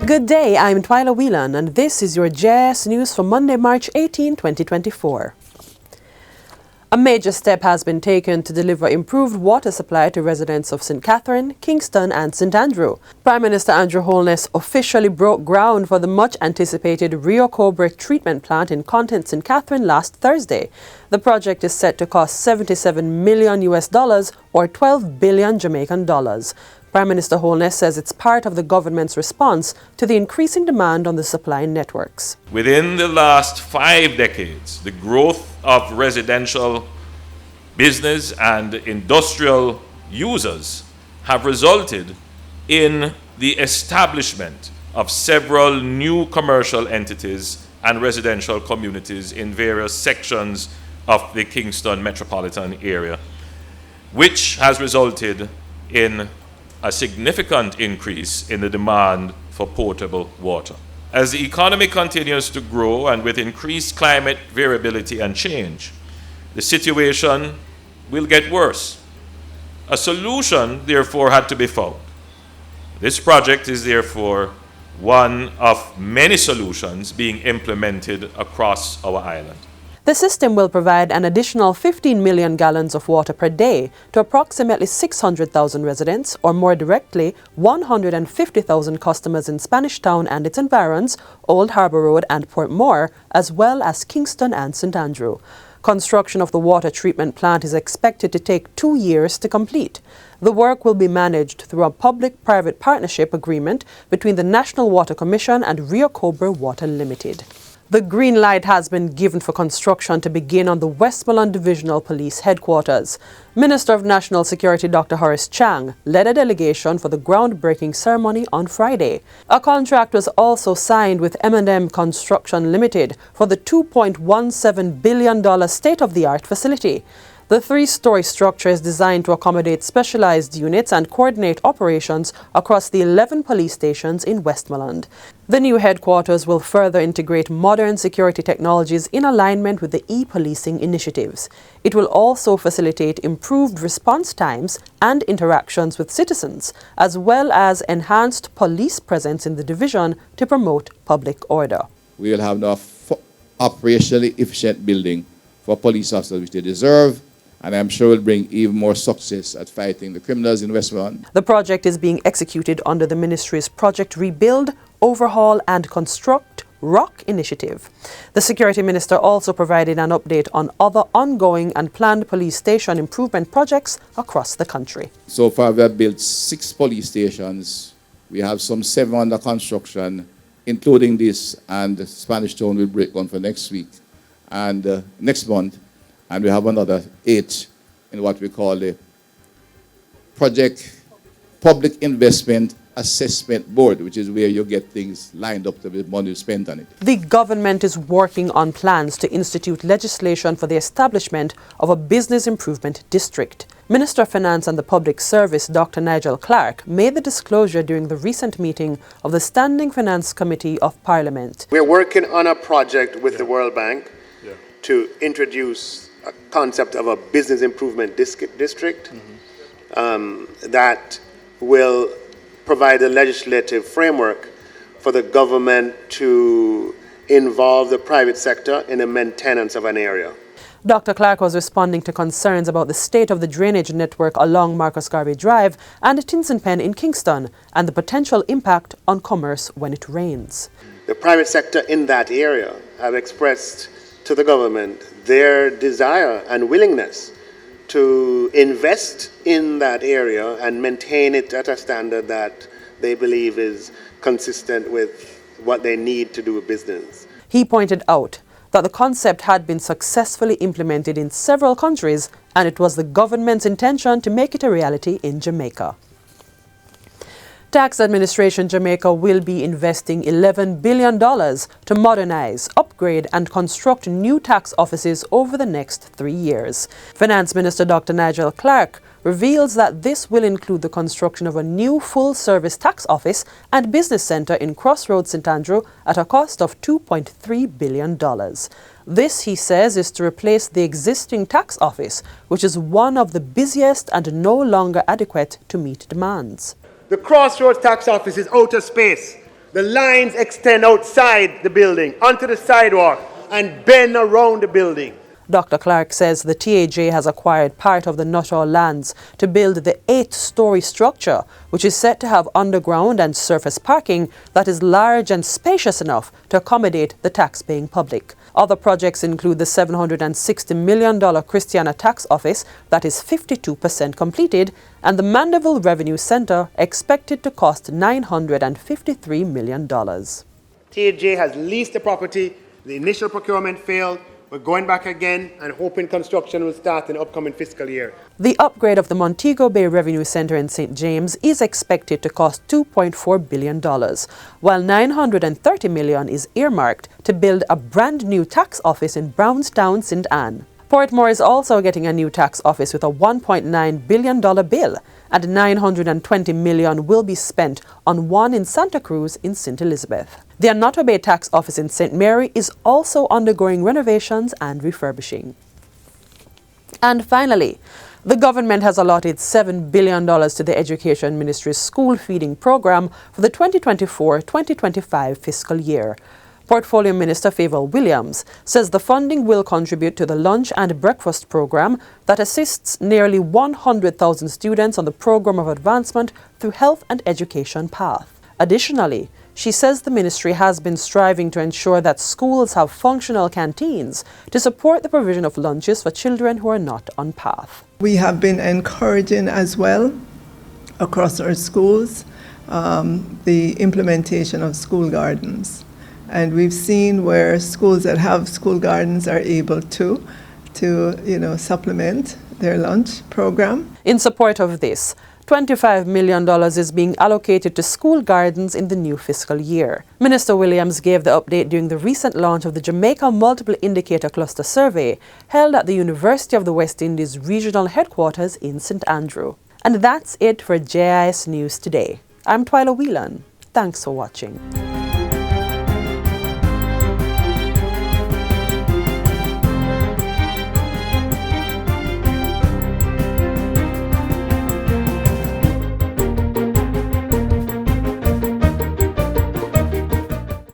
Good day, I'm Twyla Whelan, and this is your JIS News for Monday, March 18, 2024. A major step has been taken to deliver improved water supply to residents of St. Catherine, Kingston and St. Andrew. Prime Minister Andrew Holness officially broke ground for the much-anticipated Rio Cobre treatment plant in Content, St. Catherine last Thursday. The project is set to cost $77 million or 12 billion Jamaican dollars. Prime Minister Holness says it's part of the government's response to the increasing demand on the supply networks. Within the last 5 decades, the growth of residential, business and industrial users have resulted in the establishment of several new commercial entities and residential communities in various sections of the Kingston metropolitan area, which has resulted in a significant increase in the demand for potable water. As the economy continues to grow and with increased climate variability and change, the situation will get worse. A solution, therefore, had to be found. This project is therefore one of many solutions being implemented across our island. The system will provide an additional 15 million gallons of water per day to approximately 600,000 residents, or more directly, 150,000 customers in Spanish Town and its environs, Old Harbour Road and Portmore, as well as Kingston and St. Andrew. Construction of the water treatment plant is expected to take 2 years to complete. The work will be managed through a public-private partnership agreement between the National Water Commission and Rio Cobre Water Limited. The green light has been given for construction to begin on the Westmoreland Divisional Police Headquarters. Minister of National Security Dr. Horace Chang led a delegation for the groundbreaking ceremony on Friday. A contract was also signed with M&M Construction Limited for the $2.17 billion state-of-the-art facility. The 3-story structure is designed to accommodate specialized units and coordinate operations across the 11 police stations in Westmoreland. The new headquarters will further integrate modern security technologies in alignment with the e-policing initiatives. It will also facilitate improved response times and interactions with citizens, as well as enhanced police presence in the division to promote public order. We will have an operationally efficient building for police officers, which they deserve, and I'm sure will bring even more success at fighting the criminals in Westmoreland. The project is being executed under the ministry's Project Rebuild, Overhaul and Construct ROC initiative. The Security Minister also provided an update on other ongoing and planned police station improvement projects across the country. So far we have built 6 police stations. We have some 7 under construction, including this, and Spanish Town will break ground for next week and next month. And we have another 8 in what we call the Project Public Investment Assessment Board, which is where you get things lined up to the money spent on it. The government is working on plans to institute legislation for the establishment of a business improvement district. Minister of Finance and the Public Service, Dr. Nigel Clark, made the disclosure during the recent meeting of the Standing Finance Committee of Parliament. We're working on a project with the World Bank to introduce a concept of a business improvement district that will provide a legislative framework for the government to involve the private sector in the maintenance of an area. Dr. Clark was responding to concerns about the state of the drainage network along Marcus Garvey Drive and Tinson Pen in Kingston and the potential impact on commerce when it rains. The private sector in that area have expressed to the government their desire and willingness to invest in that area and maintain it at a standard that they believe is consistent with what they need to do business. He pointed out that the concept had been successfully implemented in several countries and it was the government's intention to make it a reality in Jamaica. Tax Administration Jamaica will be investing $11 billion to modernize, upgrade and construct new tax offices over the next 3 years. Finance Minister Dr. Nigel Clark reveals that this will include the construction of a new full-service tax office and business centre in Crossroads, St. Andrew at a cost of $2.3 billion. This, he says, is to replace the existing tax office, which is one of the busiest and no longer adequate to meet demands. The Crossroads tax office is out of space. The lines extend outside the building, onto the sidewalk, and bend around the building. Dr. Clark says the TAJ has acquired part of the Nuttall lands to build the 8-story structure, which is set to have underground and surface parking that is large and spacious enough to accommodate the tax-paying public. Other projects include the $760 million Christiana Tax Office that is 52% completed, and the Mandeville Revenue Center expected to cost $953 million. TAJ has leased the property. The initial procurement failed. We're going back again and hoping construction will start in the upcoming fiscal year. The upgrade of the Montego Bay Revenue Center in St. James is expected to cost $2.4 billion, while $930 million is earmarked to build a brand new tax office in Brownstown, St. Anne. Portmore is also getting a new tax office with a $1.9 billion bill, and $920 million will be spent on one in Santa Cruz in St. Elizabeth. The Anoto Bay tax office in St. Mary is also undergoing renovations and refurbishing. And finally, the government has allotted $7 billion to the Education Ministry's school feeding program for the 2024-2025 fiscal year. Portfolio Minister Favour Williams says the funding will contribute to the lunch and breakfast program that assists nearly 100,000 students on the program of advancement through health and education path. Additionally, she says the ministry has been striving to ensure that schools have functional canteens to support the provision of lunches for children who are not on path. We have been encouraging as well across our schools the implementation of school gardens. And we've seen where schools that have school gardens are able to supplement their lunch program. In support of this, $25 million is being allocated to school gardens in the new fiscal year. Minister Williams gave the update during the recent launch of the Jamaica Multiple Indicator Cluster Survey held at the University of the West Indies Regional Headquarters in St. Andrew. And that's it for JIS News Today. I'm Twyla Whelan. Thanks for watching.